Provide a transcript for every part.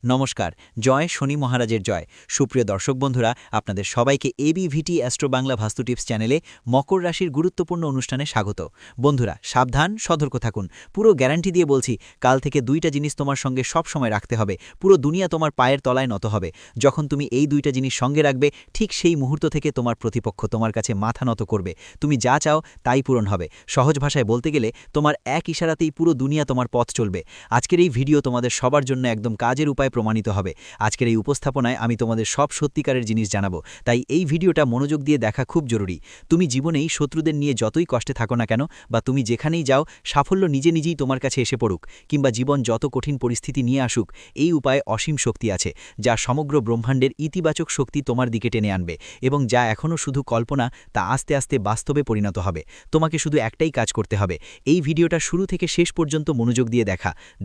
নমস্কার। জয় শনি মহারাজের জয়। সুপ্রিয় দর্শক বন্ধুরা, আপনাদের সবাইকে এবিভিটি অ্যাস্ট্রো বাংলা ভাস্তু টিপস চ্যানেলে মকর রাশির গুরুত্বপূর্ণ অনুষ্ঠানে স্বাগত। বন্ধুরা, সাবধান, সতর্ক থাকুন। পুরো গ্যারান্টি দিয়ে বলছি, কাল থেকে দুইটা জিনিস তোমার সঙ্গে সব সময় রাখতে হবে। পুরো দুনিয়া তোমার পায়ের তলায় নত হবে। যখন তুমি এই দুইটা জিনিস সঙ্গে রাখবে, ঠিক সেই মুহূর্ত থেকে তোমার প্রতিপক্ষ তোমার কাছে মাথা নত করবে। তুমি যা চাও তাই পূরণ হবে। সহজ ভাষায় বলতে গেলে, তোমার এক ইশারাতেই পুরো দুনিয়া তোমার পথ চলবে। আজকের এই ভিডিও তোমাদের সবার জন্য একদম কাজের উপায় প্রমাণিত হবে। আজকের এই উপস্থাপনায় আমি তোমাদের সব সত্যিকারের জিনিস জানাবো, তাই এই ভিডিওটা মনোযোগ দিয়ে দেখা খুব জরুরি। তুমি জীবনেই শত্রুদের নিয়ে যতই কষ্টে থাকো না কেন, বা তুমি যেখানেই যাও, সাফল্য নিজে নিজেই তোমার কাছে এসে পড়ুক, কিংবা জীবন যত কঠিন পরিস্থিতি নিয়ে আসুক, এই উপায়ে অসীম শক্তি আছে, যা সমগ্র ব্রহ্মাণ্ডের ইতিবাচক শক্তি তোমার দিকে টেনে আনবে, এবং যা এখনও শুধু কল্পনা, তা আস্তে আস্তে বাস্তবে পরিণত হবে। তোমাকে শুধু একটাই কাজ করতে হবে, এই ভিডিওটা শুরু থেকে শেষ পর্যন্ত মনোযোগ দিয়ে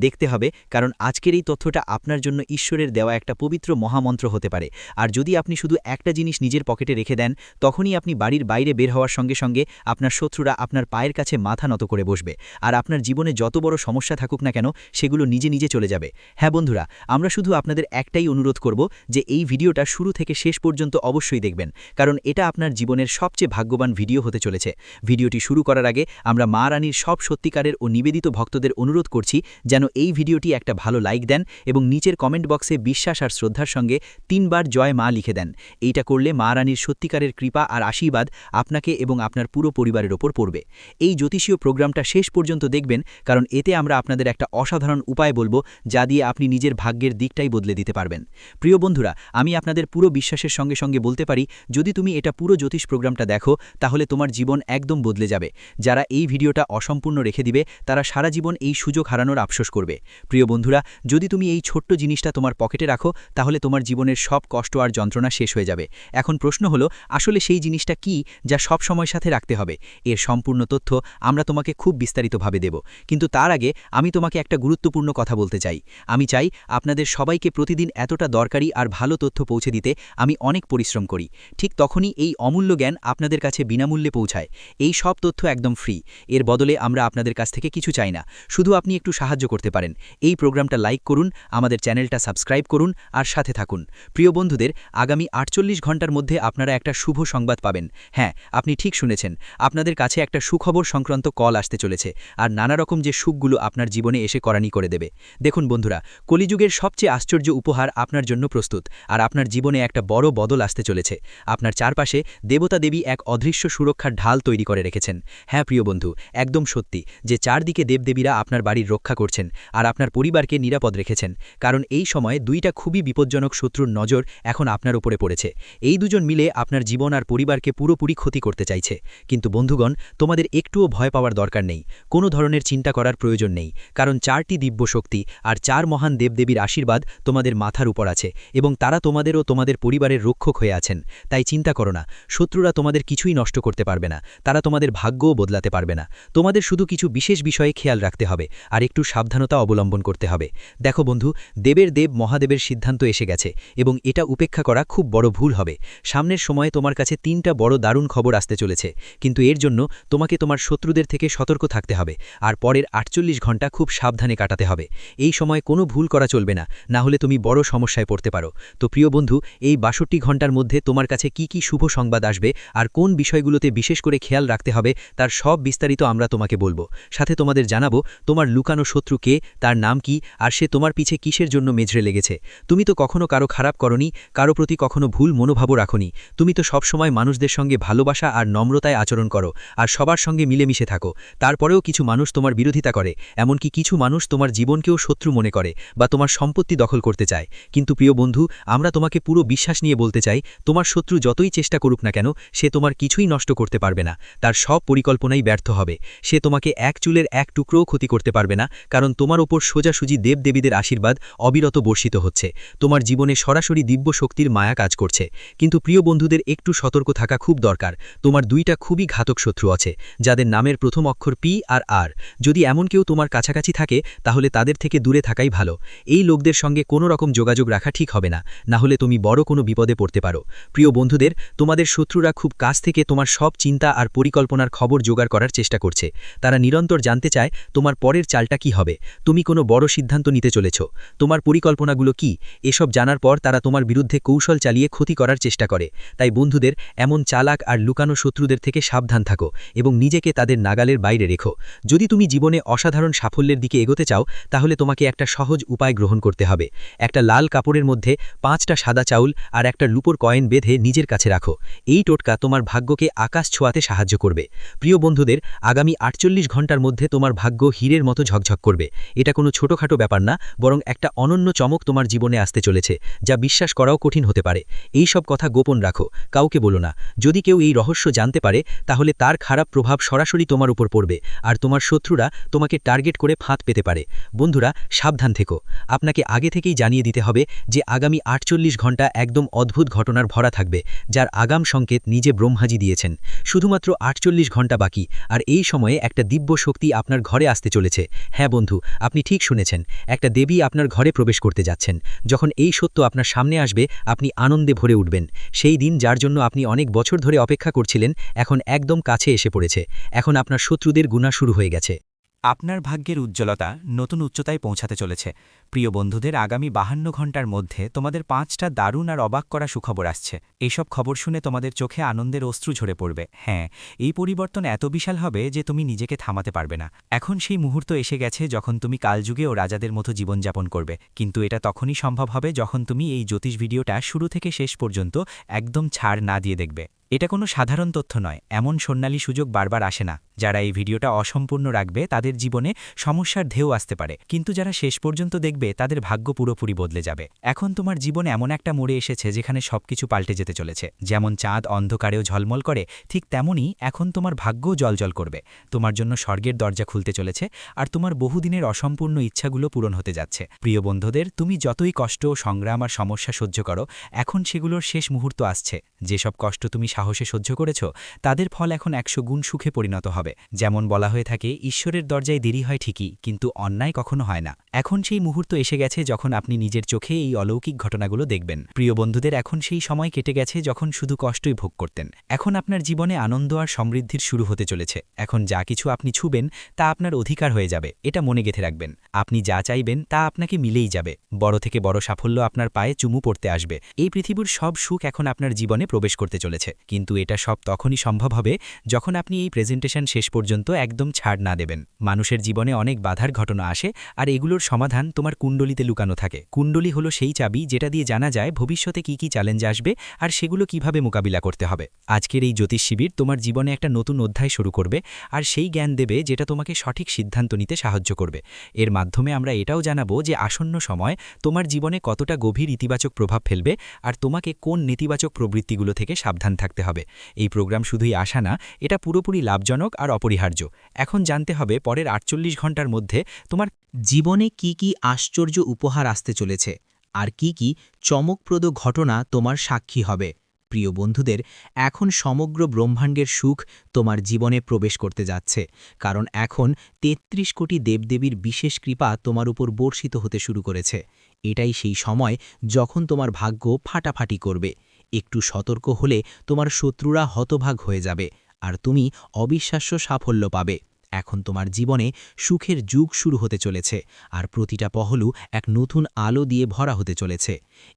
দেখতে হবে, কারণ আজকের এই তথ্যটা আপনার জন্য ঈশ্বরের দেওয়া একটা পবিত্র মহামন্ত্র হতে পারে। আর যদি আপনি শুধু একটা জিনিস নিজের পকেটে রেখে দেন, তখনই আপনি বাড়ির বাইরে বের হওয়ার সঙ্গে সঙ্গে আপনার শত্রুরা আপনার পায়ের কাছে মাথা নত করে বসবে, আর আপনার জীবনে যত বড় সমস্যা থাকুক না কেন, সেগুলো নিজে নিজে চলে যাবে। হ্যাঁ বন্ধুরা, আমরা শুধু আপনাদের একটাই অনুরোধ করব যে এই ভিডিওটা শুরু থেকে শেষ পর্যন্ত অবশ্যই দেখবেন, কারণ এটা আপনার জীবনের সবচেয়ে ভাগ্যবান ভিডিও হতে চলেছে। ভিডিওটি শুরু করার আগে আমরা মা রানীর সব সত্যিকারের ও নিবেদিত ভক্তদের অনুরোধ করছি, যেন এই ভিডিওটি একটা ভালো লাইক দেন এবং নিচের কমেন্ট বক্সে বিশ্বাস আর শ্রদ্ধার সঙ্গে 3 বার জয় মা লিখে দেন। এইটা করলে মা রানীর সত্যিকারের কৃপা আর আশীর্বাদ আপনাকে এবং আপনার পুরো পরিবারের ওপর পড়বে। এই জ্যোতিষীয় প্রোগ্রামটা শেষ পর্যন্ত দেখবেন, কারণ এতে আমরা আপনাদের একটা অসাধারণ উপায় বলবো, যা দিয়ে আপনি নিজের ভাগ্যের দিকটাই বদলে দিতে পারবেন। প্রিয় বন্ধুরা, আমি আপনাদের পুরো বিশ্বাসের সঙ্গে সঙ্গে বলতে পারি, যদি তুমি এটা পুরো জ্যোতিষ প্রোগ্রামটা দেখো, তাহলে তোমার জীবন একদম বদলে যাবে। যারা এই ভিডিওটা অসম্পূর্ণ রেখে দিবে, তারা সারা জীবন এই সুযোগ হারানোর আফসোস করবে। প্রিয় বন্ধুরা, যদি তুমি এই ছোট্ট জিনিসটা তোমার পকেটে রাখো, তাহলে তোমার জীবনের সব কষ্ট আর যন্ত্রণা শেষ হয়ে যাবে। এখন প্রশ্ন হলো, আসলে সেই জিনিসটা কি যা সব সময় সাথে রাখতে হবে? এর সম্পূর্ণ তথ্য আমরা তোমাকে খুব বিস্তারিতভাবে দেব, কিন্তু তার আগে আমি তোমাকে একটা গুরুত্বপূর্ণ কথা বলতে চাই। আমি চাই আপনাদের সবাইকে প্রতিদিন এতটা দরকারি আর ভালো তথ্য পৌঁছে দিতে আমি অনেক পরিশ্রম করি। ঠিক তখনই এই অমূল্য জ্ঞান আপনাদের কাছে বিনামূল্যে পৌঁছায়। এই সব তথ্য একদম ফ্রি। এর বদলে আমরা আপনাদের কাছ থেকে কিছু চাই না, শুধু আপনি একটু সাহায্য করতে পারেন। এই প্রোগ্রামটা লাইক করুন, আমাদের চ্যানেলটা সাবস্ক্রাইব করুন, আর সাথে থাকুন। প্রিয় বন্ধুদের, আগামী 48 ঘন্টার মধ্যে আপনারা একটা শুভ সংবাদ পাবেন। হ্যাঁ, আপনি ঠিক শুনেছেন, আপনাদের কাছে একটা সুখবর সংক্রান্ত কল আসতে চলেছে, আর নানা রকম যে সুখগুলো আপনার জীবনে এসে করানি করে দেবে। দেখুন বন্ধুরা, কলিযুগের সবচেয়ে আশ্চর্য উপহার আপনার জন্য প্রস্তুত, আর আপনার জীবনে একটা বড় বদল আসতে চলেছে। আপনার চারপাশে দেবতা দেবী এক অদৃশ্য সুরক্ষার ঢাল তৈরি করে রেখেছেন। হ্যাঁ প্রিয় বন্ধু, একদম সত্যি, যে চারদিকে দেবদেবীরা আপনার বাড়ির রক্ষা করছেন, আর আপনার পরিবারকে নিরাপদ রেখেছেন। কারণ এই সময়ে দুইটা খুবই বিপজ্জনক শত্রুর নজর এখন আপনার উপরে পড়েছে। এই দুজন মিলে আপনার জীবন আর পরিবারকে পুরোপুরি ক্ষতি করতে চাইছে। কিন্তু বন্ধুগণ, তোমাদের একটুও ভয় পাওয়ার দরকার নেই, কোনো ধরনের চিন্তা করার প্রয়োজন নেই, কারণ 4টি দিব্য শক্তি আর 4 মহান দেবদেবীর আশীর্বাদ তোমাদের মাথার উপর আছে, এবং তারা তোমাদের ও তোমাদের পরিবারের রক্ষক হয়ে আছেন। তাই চিন্তা করো না, শত্রুরা তোমাদের কিছুই নষ্ট করতে পারবে না, তারা তোমাদের ভাগ্যও বদলাতে পারবে না। তোমাদের শুধু কিছু বিশেষ বিষয়ে খেয়াল রাখতে হবে, আর একটু সাবধানতা অবলম্বন করতে হবে। দেখো বন্ধু, দেবের দেব মহাদেবের সিদ্ধান্ত এসে গেছে, এবং এটা উপেক্ষা করা খুব বড় ভুল হবে। সামনের সময়ে তোমার কাছে 3টা বড় দারুণ খবর আসতে চলেছে, কিন্তু এর জন্য তোমাকে তোমার শত্রুদের থেকে সতর্ক থাকতে হবে, আর পরের 48 ঘন্টা খুব সাবধানে কাটাতে হবে। এই সময় কোনো ভুল করা চলবে না, না হলে তুমি বড় সমস্যায় পড়তে পারো। তো প্রিয় বন্ধু, এই 62 ঘন্টার মধ্যে তোমার কাছে কি কি শুভ সংবাদ আসবে, আর কোন বিষয়গুলোতে বিশেষ করে খেয়াল রাখতে হবে, তার সব বিস্তারিত আমরা তোমাকে বলবো। সাথে তোমাদের জানাবো তোমার লুকানো শত্রু কে, তার নাম কি, আর সে তোমার পিছে কিসের জন্য মেঝরে লেগেছে। তুমি তো কখনো কারো খারাপ করনি, কারো প্রতি কখনো ভুল মনোভাবও রাখনি। তুমি তো সবসময় মানুষদের সঙ্গে ভালোবাসা আর নম্রতায় আচরণ করো, আর সবার সঙ্গে মিলেমিশে থাকো। তারপরেও কিছু মানুষ তোমার বিরোধিতা করে, এমনকি কিছু মানুষ তোমার জীবনকেও শত্রু মনে করে, বা তোমার সম্পত্তি দখল করতে চায়। কিন্তু প্রিয় বন্ধু, আমরা তোমাকে পুরো বিশ্বাস নিয়ে বলতে চাই, তোমার শত্রু যতই চেষ্টা করুক না কেন, সে তোমার কিছুই নষ্ট করতে পারবে না। তার সব পরিকল্পনাই ব্যর্থ হবে। সে তোমাকে এক চুলের এক টুকরোও ক্ষতি করতে পারবে না, কারণ তোমার ওপর সোজাসুজি দেবদেবীদের আশীর্বাদ অবিরত বর্ষিত হচ্ছে। তোমার জীবনে সরাসরি দিব্য শক্তির মায়া কাজ করছে। কিন্তু প্রিয় বন্ধুদের, একটু সতর্ক থাকা খুব দরকার। তোমার দুইটা খুবই ঘাতক শত্রু আছে, যাদের নামের প্রথম অক্ষর পি আর আর। যদি এমন কেউ তোমার কাছাকাছি থাকে, তাহলে তাদের থেকে দূরে থাকাই ভালো। এই লোকদের সঙ্গে কোনো রকম যোগাযোগ রাখা ঠিক হবে না, না হলে তুমি বড় কোনো বিপদে পড়তে পারো। প্রিয় বন্ধুদের, তোমাদের শত্রুরা খুব কাছ থেকে তোমার সব চিন্তা আর পরিকল্পনার খবর জোগাড় করার চেষ্টা করছে। তারা নিরন্তর জানতে চায় তোমার পরের চালটা কি হবে। তুমি কোনো বড় সিদ্ধান্ত নিতে চলেছ, তোমার পরিকল্পনাগুলো কি এসব জানার পর তারা তোমার বিরুদ্ধে কৌশল চালিয়ে ক্ষতি করার চেষ্টা করে। তাই বন্ধুদের, এমন চালাক আর লুকানো শত্রুদের থেকে সাবধান থাকো এবং নিজেকে তাদের নাগালের বাইরে রেখো। যদি তুমি জীবনে অসাধারণ সাফল্যের দিকে এগোতে চাও, তাহলে তোমাকে একটা সহজ উপায় গ্রহণ করতে হবে। একটা লাল কাপড়ের মধ্যে 5টা সাদা চাউল আর একটা রূপোর কয়েন বেঁধে নিজের কাছে রাখো। এই টোটকা তোমার ভাগ্যকে আকাশ ছোঁয়াতে সাহায্য করবে। প্রিয় বন্ধুদের, আগামী 48 ঘন্টার মধ্যে তোমার ভাগ্য হীরের মতো ঝকঝক করবে। এটা কোনো ছোটখাটো ব্যাপার না, বরং একটা অনন্য চমক তোমার জীবনে আসতে চলেছে, যা বিশ্বাস করাও কঠিন হতে পারে। এই সব কথা গোপন রাখো, কাউকে বলো না। যদি কেউ এই রহস্য জানতে পারে, তাহলে তার খারাপ প্রভাব সরাসরি তোমার উপর পড়বে, আর তোমার শত্রুরা তোমাকে টার্গেট করে ফাঁদ পেতে পারে। বন্ধুরা, সাবধান থেকো। আপনাকে আগে থেকেই জানিয়ে দিতে হবে যে আগামী 48 ঘন্টা একদম অদ্ভুত ঘটনার ভরা থাকবে, যার আগাম সংকেত নিজে ব্রহ্মাজি দিয়েছেন। শুধুমাত্র 48 ঘন্টা বাকি, আর এই সময়ে একটা দিব্য শক্তি আপনার ঘরে আসতে চলেছে। হ্যাঁ বন্ধু, আপনি ঠিক শুনেছেন, একটা দেবী আপনার ঘরে প্রবেশ করতে যাচ্ছেন। যখন এই সত্য আপনার সামনে আসবে, আপনি আনন্দে ভরে উঠবেন। সেই দিন, যার জন্য আপনি অনেক বছর ধরে অপেক্ষা করছিলেন, এখন একদম কাছে এসে পড়েছে। এখন আপনার শত্রুদের গুণা শুরু হয়ে গেছে। আপনার ভাগ্যের উজ্জ্বলতা নতুন উচ্চতায় পৌঁছাতে চলেছে। প্রিয় বন্ধুদের, আগামী 52 ঘন্টার মধ্যে তোমাদের 5টা দারুণ আর অবাক করা সুখবর আসছে। এইসব খবর শুনে তোমাদের চোখে আনন্দের অশ্রু ঝরে পড়বে। হ্যাঁ, এই পরিবর্তন এত বিশাল হবে যে তুমি নিজেকে থামাতে পারবে না। এখন সেই মুহূর্ত এসে গেছে যখন তুমি কালযুগে ও রাজাদের মতো জীবনযাপন করবে। কিন্তু এটা তখনই সম্ভব হবে যখন তুমি এই জ্যোতিষ ভিডিওটা শুরু থেকে শেষ পর্যন্ত একদম ছাড় না দিয়ে দেখবে। এটা কোনো সাধারণ তথ্য নয়, এমন স্বর্ণালী সুযোগ বারবার আসে না। যারা এই ভিডিওটা অসম্পূর্ণ রাখবে তাদের জীবনে সমস্যার ঢেউ আসতে পারে, কিন্তু যারা শেষ পর্যন্ত দেখবে তাদের ভাগ্য পুরোপুরি বদলে যাবে। এখন তোমার জীবনে এমন একটা মোড়ে এসেছে যেখানে সবকিছু পাল্টে যেতে চলেছে। যেমন চাঁদ অন্ধকারেও ঝলমল করে, ঠিক তেমনই এখন তোমার ভাগ্যও জ্বলজ্বল করবে। তোমার জন্য স্বর্গের দরজা খুলতে চলেছে, আর তোমার বহুদিনের অসম্পূর্ণ ইচ্ছাগুলো পূরণ হতে যাচ্ছে। প্রিয় বন্ধুদের, তুমি যতই কষ্ট, সংগ্রাম আর সমস্যা সহ্য করো, এখন সেগুলোর শেষ মুহূর্ত আসছে। যেসব কষ্ট তুমি সাহসে সহ্য করেছ, তাদের ফল এখন 100 গুণ সুখে পরিণত হবে। যেমন বলা হয়ে থাকে, ঈশ্বরের দরজায় দেরি হয় ঠিকই, কিন্তু অন্যায় কখনো হয় না। এখন সেই মুহূর্ত এসে গেছে যখন আপনি নিজের চোখে এই অলৌকিক ঘটনাগুলো দেখবেন। প্রিয় বন্ধুদের, এখন সেই সময় কেটে গেছে যখন শুধু কষ্টই ভোগ করতেন। এখন আপনার জীবনে আনন্দ আর সমৃদ্ধির শুরু হতে চলেছে। এখন যা কিছু আপনি ছুবেন তা আপনার অধিকার হয়ে যাবে, এটা মনে গেঁথে রাখবেন। আপনি যা চাইবেন তা আপনাকে মিলেই যাবে। বড় থেকে বড় সাফল্য আপনার পায়ে চুমু পড়তে আসবে। এই পৃথিবীর সব সুখ এখন আপনার জীবনে প্রবেশ করতে চলেছে, কিন্তু এটা সব তখনই সম্ভব হবে যখন আপনি এই প্রেজেন্টেশন শেষ পর্যন্ত একদম ছাড় না দেবেন। মানুষের জীবনে অনেক বাধার ঘটনা আসে, আর এগুলোর সমাধান তোমার কুণ্ডলিতে লুকানো থাকে। কুণ্ডলী হলো সেই চাবি যেটা দিয়ে জানা যায় ভবিষ্যতে কি কি চ্যালেঞ্জ আসবে আর সেগুলো কিভাবে মোকাবিলা করতে হবে। আজকের এই জ্যোতিষ শিবির তোমার জীবনে একটা নতুন অধ্যায় শুরু করবে, আর সেই জ্ঞান দেবে যেটা তোমাকে সঠিক সিদ্ধান্ত নিতে সাহায্য করবে। এর মাধ্যমে আমরা এটাও জানাবো যে আসন্ন সময় তোমার জীবনে কতটা গভীর ইতিবাচক প্রভাব ফেলবে, আর তোমাকে কোন নেতিবাচক প্রবৃত্তিগুলো থেকে সাবধান থাকতে হবে। এই প্রোগ্রাম শুধুই আশা না, এটা পুরোপুরি লাভজনক আর অপরিহার্য। এখন জানতে হবে পরের 48 ঘন্টার মধ্যে তোমার জীবনে কি কি আশ্চর্য উপহার আসতে চলেছে, আর কি কি চমকপ্রদ ঘটনা তোমার সাক্ষী হবে। প্রিয় বন্ধুদের, এখন সমগ্র ব্রহ্মাণ্ডের সুখ তোমার জীবনে প্রবেশ করতে যাচ্ছে, কারণ এখন 33 কোটি দেবদেবীর বিশেষ কৃপা তোমার উপর বর্ষিত হতে শুরু করেছে। এটাই সেই সময় যখন তোমার ভাগ্য ফাটাফাটি করবে। একটু সতর্ক হলে তোমার শত্রুরা হতভাগ হয়ে যাবে, আর তুমি অবিশ্বাস্য সাফল্য পাবে। এখন তোমার জীবনে সুখের যুগ শুরু হতে চলেছে, আর প্রতিটা পহলু এক নতুন আলো দিয়ে ভরা হতে চলেছে।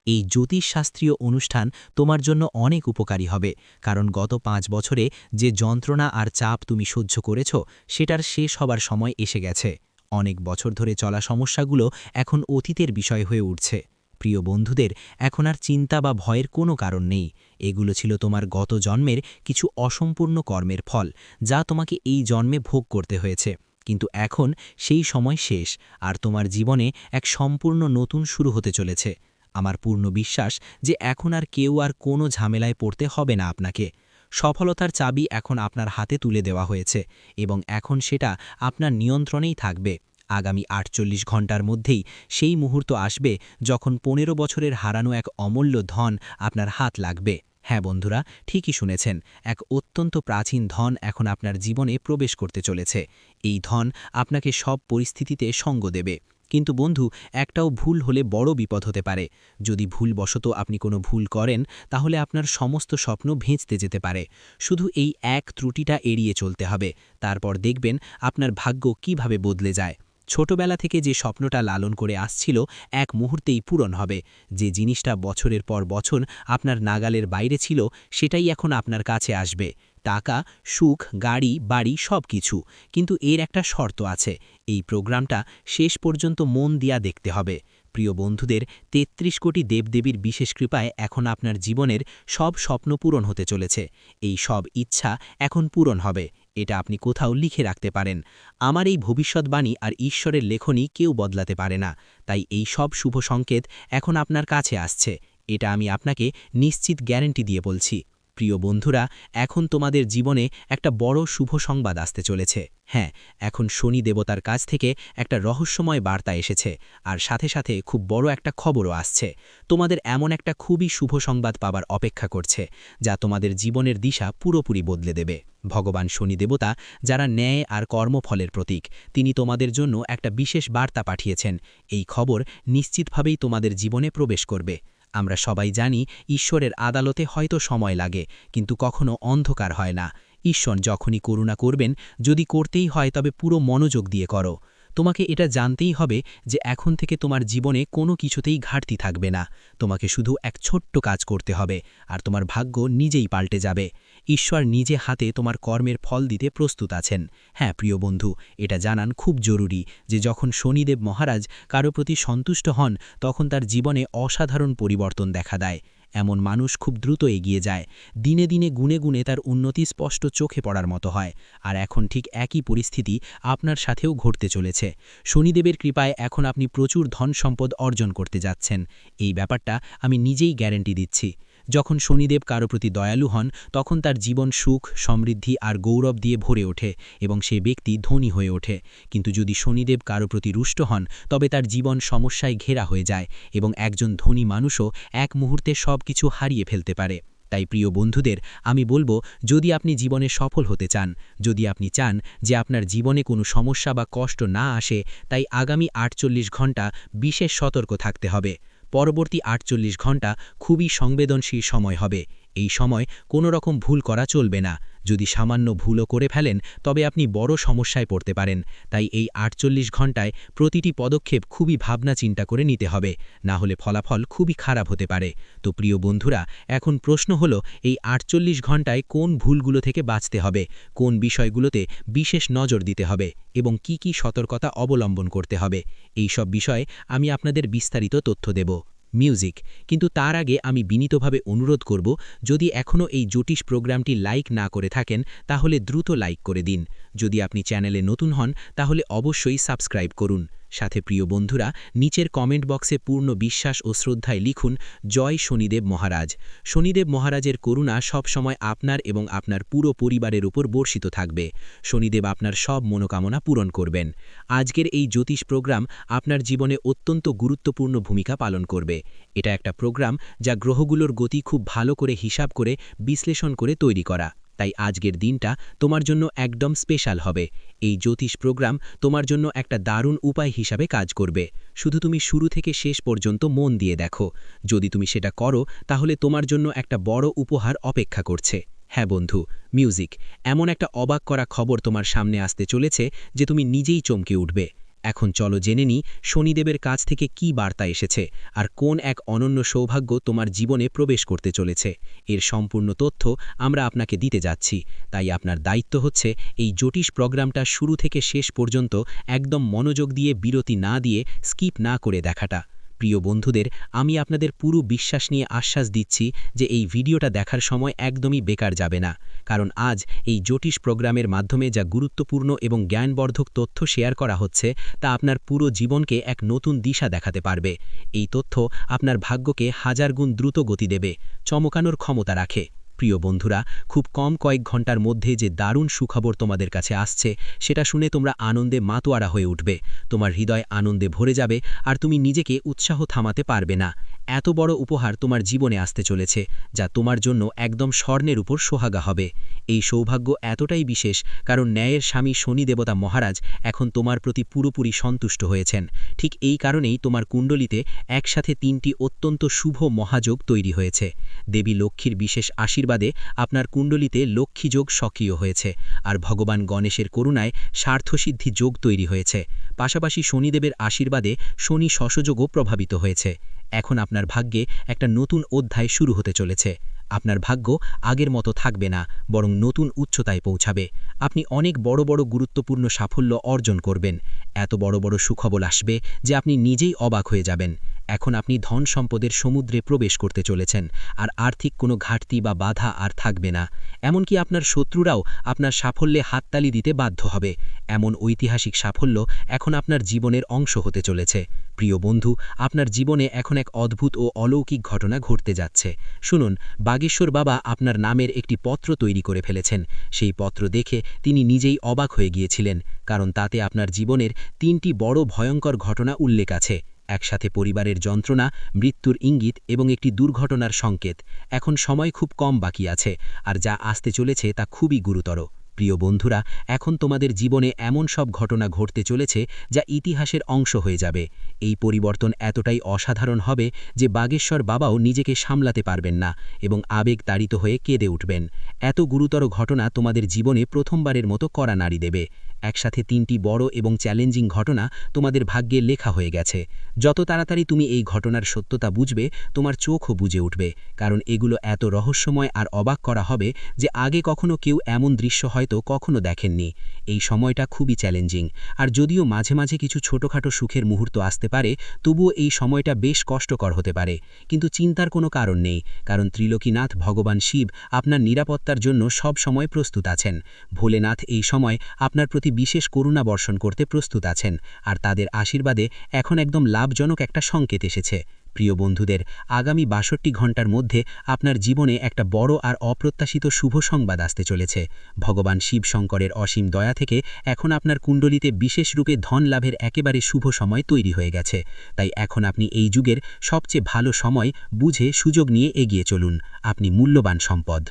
এই জ্যোতিষশাস্ত্রীয় অনুষ্ঠান তোমার জন্য অনেক উপকারী হবে, কারণ গত 5 বছরে যে যন্ত্রণা আর চাপ তুমি সহ্য করেছ, সেটার শেষ হবার সময় এসে গেছে। অনেক বছর ধরে চলা সমস্যাগুলো এখন অতীতের বিষয় হয়ে উঠছে। প্রিয় বন্ধুদের, এখন আর চিন্তা বা ভয়ের কোনো কারণ নেই। এগুলো ছিল তোমার গত জন্মের কিছু অসম্পূর্ণ কর্মের ফল, যা তোমাকে এই জন্মে ভোগ করতে হয়েছে। কিন্তু এখন সেই সময় শেষ, আর তোমার জীবনে এক সম্পূর্ণ নতুন শুরু হতে চলেছে। আমার পূর্ণ বিশ্বাস যে এখন আর কেউ আর কোনো ঝামেলায় পড়তে হবে না আপনাকে। সফলতার চাবি এখন আপনার হাতে তুলে দেওয়া হয়েছে, এবং এখন সেটা আপনার নিয়ন্ত্রণেই থাকবে। আগামী 48 ঘন্টার মধ্যেই সেই মুহূর্ত আসবে যখন 15 বছরের হারানো এক অমূল্য ধন আপনার হাত লাগবে। হ্যাঁ বন্ধুরা, ঠিকই শুনেছেন, এক অত্যন্ত প্রাচীন ধন এখন আপনার জীবনে প্রবেশ করতে চলেছে। এই ধন আপনাকে সব পরিস্থিতিতে সঙ্গ দেবে। কিন্তু বন্ধু, একটাও ভুল হলে বড় বিপদ হতে পারে। যদি ভুলবশত আপনি কোনো ভুল করেন, তাহলে আপনার সমস্ত স্বপ্ন ভেঁচতে যেতে পারে। শুধু এই এক ত্রুটিটা এড়িয়ে চলতে হবে, তারপর দেখবেন আপনার ভাগ্য কিভাবে বদলে যায়। ছোটবেলা থেকে যে স্বপ্নটা লালন করে আসছিল এক মুহূর্তেই পূরণ হবে। যে জিনিসটা বছরের পর বছর আপনার নাগালের বাইরে ছিল সেটাই এখন আপনার কাছে আসবে। টাকা, সুখ, গাড়ি, বাড়ি সব কিছু। কিন্তু এর একটা শর্ত আছে, এই প্রোগ্রামটা শেষ পর্যন্ত মন দিয়া দেখতে হবে। প্রিয় বন্ধুদের, ৩৩ কোটি দেবদেবীর বিশেষ কৃপায় এখন আপনার জীবনের সব স্বপ্ন পূরণ হতে চলেছে। এই সব ইচ্ছা এখন পূরণ হবে, এটা আপনি কোথাও লিখে রাখতে পারেন। আমার এই ভবিষ্যৎবাণী আর ঈশ্বরের লেখনী কেউ বদলাতে পারে না। তাই এই সব শুভ সংকেত এখন আপনার কাছে আসছে, এটা আমি আপনাকে নিশ্চিত গ্যারান্টি দিয়ে বলছি। প্রিয় বন্ধুরা, এখন তোমাদের জীবনে একটা বড় শুভ সংবাদ আসতে চলেছে। হ্যাঁ, এখন শনি দেবতার কাছ থেকে একটা রহস্যময় বার্তা এসেছে, আর সাথে সাথে খুব বড় একটা খবরও আসছে। তোমাদের এমন একটা খুবই শুভ সংবাদ পাবার অপেক্ষা করছে, যা তোমাদের জীবনের দিশা পুরোপুরি বদলে দেবে। ভগবান শনি দেবতা, যারা ন্যায় আর কর্মফলের প্রতীক, তিনি তোমাদের জন্য একটা বিশেষ বার্তা পাঠিয়েছেন। এই খবর নিশ্চিতভাবেই তোমাদের জীবনে প্রবেশ করবে। আমরা সবাই জানি, ঈশ্বরের আদালতে হয়তো সময় লাগে, কিন্তু কখনো অন্ধকার হয় না। ঈশ্বর যখনই করুণা করবেন, যদি করতেই হয় তবে পুরো মনোযোগ দিয়ে করো। তোমাকে এটা জানতেই হবে যে এখন থেকে তোমার জীবনে কোনো কিছুতেই ঘাটতি থাকবে না। তোমাকে শুধু এক ছোট্ট কাজ করতে হবে, আর তোমার ভাগ্য নিজেই পাল্টে যাবে। ঈশ্বর নিজে হাতে তোমার কর্মের ফল দিতে প্রস্তুত আছেন। হ্যাঁ প্রিয় বন্ধু, এটা জানান খুব জরুরি যে যখন শনিদেব মহারাজ কারো প্রতি সন্তুষ্ট হন, তখন তার জীবনে অসাধারণ পরিবর্তন দেখা দেয়। এমন মানুষ খুব দ্রুত এগিয়ে যায়, দিনে দিনে গুণে গুণে তার উন্নতি স্পষ্ট চোখে পড়ার মতো হয়। আর এখন ঠিক একই পরিস্থিতি আপনার সাথেও ঘটতে চলেছে। শনিদেবের কৃপায় এখন আপনি প্রচুর ধন সম্পদ অর্জন করতে যাচ্ছেন। এই ব্যাপারটা আমি নিজেই গ্যারান্টি দিচ্ছি। যখন শনিদেব কারো প্রতি দয়ালু হন, তখন তার জীবন সুখ, সমৃদ্ধি আর গৌরব দিয়ে ভরে ওঠে এবং সে ব্যক্তি ধনী হয়ে ওঠে। কিন্তু যদি শনিদেব কারো প্রতি রুষ্ট হন, তবে তার জীবন সমস্যায় ঘেরা হয়ে যায় এবং একজন ধনী মানুষও এক মুহূর্তে সব কিছু হারিয়ে ফেলতে পারে। তাই প্রিয় বন্ধুদের, আমি বলবো, যদি আপনি জীবনে সফল হতে চান, যদি আপনি চান যে আপনার জীবনে কোনো সমস্যা বা কষ্ট না আসে, তাই আগামী ৪৮ ঘণ্টা বিশেষ সতর্ক থাকতে হবে। পরবর্তী ৪৮ ঘণ্টা খুবই সংবেদনশীল সময় হবে। এই সময় কোনো রকম ভুল করা চলবে না। যদি সামান্য ভুলও করে ফেলেন, তবে আপনি বড় সমস্যায় পড়তে পারেন। তাই এই ৪৮ ঘণ্টায় প্রতিটি পদক্ষেপ খুবই ভাবনা চিন্তা করে নিতে হবে, না হলে ফলাফল খুবই খারাপ হতে পারে। তো প্রিয় বন্ধুরা, এখন প্রশ্ন হলো, এই ৪৮ ঘণ্টায় কোন ভুলগুলো থেকে বাঁচতে হবে, কোন বিষয়গুলোতে বিশেষ নজর দিতে হবে এবং কি কি সতর্কতা অবলম্বন করতে হবে। এই সব বিষয়ে আমি আপনাদের বিস্তারিত তথ্য দেব। মিউজিক। কিন্তু তার আগে আমি বিনীতভাবে অনুরোধ করব, যদি এখনও এই জ্যোতিষ প্রোগ্রামটি লাইক না করে থাকেন, তাহলে দ্রুত লাইক করে দিন। যদি আপনি চ্যানেলে নতুন হন, তাহলে অবশ্যই সাবস্ক্রাইব করুন। সাথে প্রিয় বন্ধুরা, নিচের কমেন্ট বক্সে পূর্ণ বিশ্বাস ও শ্রদ্ধায় লিখুন, জয় শনিদেব মহারাজ। শনিদেব মহারাজের করুণা সব সময় আপনার এবং আপনার পুরো পরিবারের উপর বর্ষিত থাকবে। শনিদেব আপনার সব মনোকামনা পূরণ করবেন। আজকের এই জ্যোতিষ প্রোগ্রাম আপনার জীবনে অত্যন্ত গুরুত্বপূর্ণ ভূমিকা পালন করবে। এটা একটা প্রোগ্রাম যা গ্রহগুলোর গতি খুব ভালো করে হিসাব করে বিশ্লেষণ করে তৈরি করা। তাই আজকের দিনটা তোমার জন্য একদম স্পেশাল হবে। এই জ্যোতিষ প্রোগ্রাম তোমার জন্য একটা দারুণ উপায় হিসাবে কাজ করবে। শুধু তুমি শুরু থেকে শেষ পর্যন্ত মন দিয়ে দেখো। যদি তুমি সেটা করো, তাহলে তোমার জন্য একটা বড় উপহার অপেক্ষা করছে। হ্যাঁ বন্ধু, মিউজিক। এমন একটা অবাক করা খবর তোমার সামনে আসতে চলেছে যে তুমি নিজেই চমকে উঠবে। এখন চলো জেনে নিই শনিদেবের কাছ থেকে কি বার্তা এসেছে, আর কোন এক অনন্য সৌভাগ্য তোমার জীবনে প্রবেশ করতে চলেছে। এর সম্পূর্ণ তথ্য আমরা আপনাকে দিতে যাচ্ছি। তাই আপনার দায়িত্ব হচ্ছে এই জ্যোতিষ প্রোগ্রামটা শুরু থেকে শেষ পর্যন্ত একদম মনোযোগ দিয়ে, বিরতি না দিয়ে, স্কিপ না করে দেখাটা। প্রিয় বন্ধুদের, আমি আপনাদের পুরো বিশ্বাস নিয়ে আশ্বাস দিচ্ছি যে এই ভিডিওটা দেখার সময় একদমই বেকার যাবে না। কারণ আজ এই জ্যোতিষ প্রোগ্রামের মাধ্যমে যা গুরুত্বপূর্ণ এবং জ্ঞানবর্ধক তথ্য শেয়ার করা হচ্ছে, তা আপনার পুরো জীবনকে এক নতুন দিশা দেখাতে পারবে। এই তথ্য আপনার ভাগ্যকে হাজার গুণ দ্রুত গতি দেবে, চমকানোর ক্ষমতা রাখে। প্রিয় বন্ধুরা, খুব কম কয়েক ঘন্টার মধ্যে যে দারুণ সুখবর তোমাদের কাছে আসছে, সেটা শুনে তোমরা আনন্দে মাতোয়ারা হয়ে উঠবে। তোমার হৃদয় আনন্দে ভরে যাবে, আর তুমি নিজেকে উৎসাহ থামাতে পারবে না। এত বড় উপহার তোমার জীবনে আসতে চলেছে যা তোমার জন্য একদম স্বর্ণের উপর সোহাগা হবে। এই সৌভাগ্য এতটাই বিশেষ কারণ ন্যায়ের স্বামী শনি দেবতা মহারাজ এখন তোমার প্রতি পুরোপুরি সন্তুষ্ট হয়েছেন। ঠিক এই কারণেই তোমার কুণ্ডলিতে একসাথে 3টি অত্যন্ত শুভ মহাযোগ তৈরি হয়েছে। দেবী লক্ষ্মীর বিশেষ আশীর্বাদে আপনার কুণ্ডলিতে লক্ষ্মীযোগ সক্রিয় হয়েছে, আর ভগবান গণেশের করুণায় স্বার্থসিদ্ধি যোগ তৈরি হয়েছে। পাশাপাশি শনিদেবের আশীর্বাদে শনি শশযোগও প্রভাবিত হয়েছে। এখন আপনার ভাগ্যে একটা নতুন অধ্যায় শুরু হতে চলেছে। আপনার ভাগ্য আগের মতো থাকবে না, বরং নতুন উচ্চতায় পৌঁছাবে। আপনি অনেক বড় বড় গুরুত্বপূর্ণ সাফল্য অর্জন করবেন। এত বড় বড় সুখবর আসবে যে আপনি নিজেই অবাক হয়ে যাবেন। এখন আপনি ধন সম্পদের সমুদ্রে প্রবেশ করতে চলেছেন, আর আর্থিক কোনো ঘাটতি বা বাধা আর থাকবে না। এমনকি আপনার শত্রুরাও আপনার সাফল্যে হাততালি দিতে বাধ্য হবে। এমন ঐতিহাসিক সাফল্য এখন আপনার জীবনের অংশ হতে চলেছে। প্রিয় বন্ধু, আপনার জীবনে এখন এক অদ্ভুত ও অলৌকিক ঘটনা ঘটতে যাচ্ছে। শুনুন, বাগেশ্বর বাবা আপনার নামের একটি পত্র তৈরি করে ফেলেছেন। সেই পত্র দেখে তিনি নিজেই অবাক হয়ে গিয়েছিলেন, কারণ তাতে আপনার জীবনের 3টি বড় ভয়ঙ্কর ঘটনা উল্লেখ আছে। একসাথে পরিবারের যন্ত্রণা, মৃত্যুর ইঙ্গিত এবং একটি দুর্ঘটনার সংকেত। এখন সময় খুব কম বাকি আছে, আর যা আসতে চলেছে তা খুবই গুরুতর। প্রিয় বন্ধুরা, এখন তোমাদের জীবনে এমন সব ঘটনা ঘটতে চলেছে যা ইতিহাসের অংশ হয়ে যাবে। এই পরিবর্তন এতটাই অসাধারণ হবে যে বাগেশ্বর বাবাও নিজেকে সামলাতে পারবেন না এবং আবেগ তাড়িত হয়ে কেঁদে উঠবেন। এত গুরুতর ঘটনা তোমাদের জীবনে প্রথমবারের মতো কড়া নাড়ি দেবে। একসাথে 3টি বড় এবং চ্যালেঞ্জিং ঘটনা তোমাদের ভাগ্যে লেখা হয়ে গেছে। যত তাড়াতাড়ি তুমি এই ঘটনার সত্যতা বুঝবে, তোমার চোখও বুজে উঠবে, কারণ এগুলো এত রহস্যময় আর অবাক করা হবে যে আগে কখনো কেউ এমন দৃশ্য হয়তো কখনো দেখেননি। এই সময়টা খুবই চ্যালেঞ্জিং, আর যদিও মাঝে মাঝে কিছু ছোটখাটো সুখের মুহূর্ত আসতে পারে, তবুও এই সময়টা বেশ কষ্টকর হতে পারে। কিন্তু চিন্তার কোনো কারণ নেই, কারণ ত্রিলোকীনাথ ভগবান শিব আপনার নিরাপত্তার জন্য সব সময় প্রস্তুত আছেন। ভোলেনাথ এই সময় আপনার প্রতি বিশেষ করুণা বর্ষণ করতে প্রস্তুত আছেন, আর তাদের আশীর্বাদে এখন একদম লাভজনক একটা সংকেত এসেছে। প্রিয় বন্ধুদের, আগামী ৬২ ঘণ্টার মধ্যে আপনার জীবনে একটা বড় আর অপ্রত্যাশিত শুভ সংবাদ আসতে চলেছে। ভগবান শিব শঙ্করের অসীম দয়া থেকে এখন আপনার কুণ্ডলিতে বিশেষ রূপে ধন লাভের একেবারে শুভ সময় তৈরি হয়ে গেছে। তাই এখন আপনি এই যুগের সবচেয়ে ভালো সময় বুঝে সুযোগ নিয়ে এগিয়ে চলুন। আপনি মূল্যবান সম্পদ।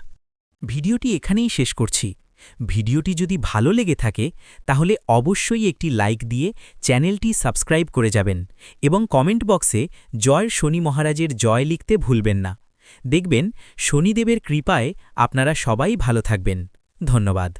ভিডিওটি এখানেই শেষ করছি। ভিডিওটি যদি ভালো লেগে থাকে তাহলে অবশ্যই একটি লাইক দিয়ে চ্যানেলটি সাবস্ক্রাইব করে যাবেন এবং কমেন্ট বক্সে জয় শনি মহারাজের জয় লিখতে ভুলবেন না। দেখবেন শনিদেবের কৃপায় আপনারা সবাই ভালো থাকবেন। ধন্যবাদ।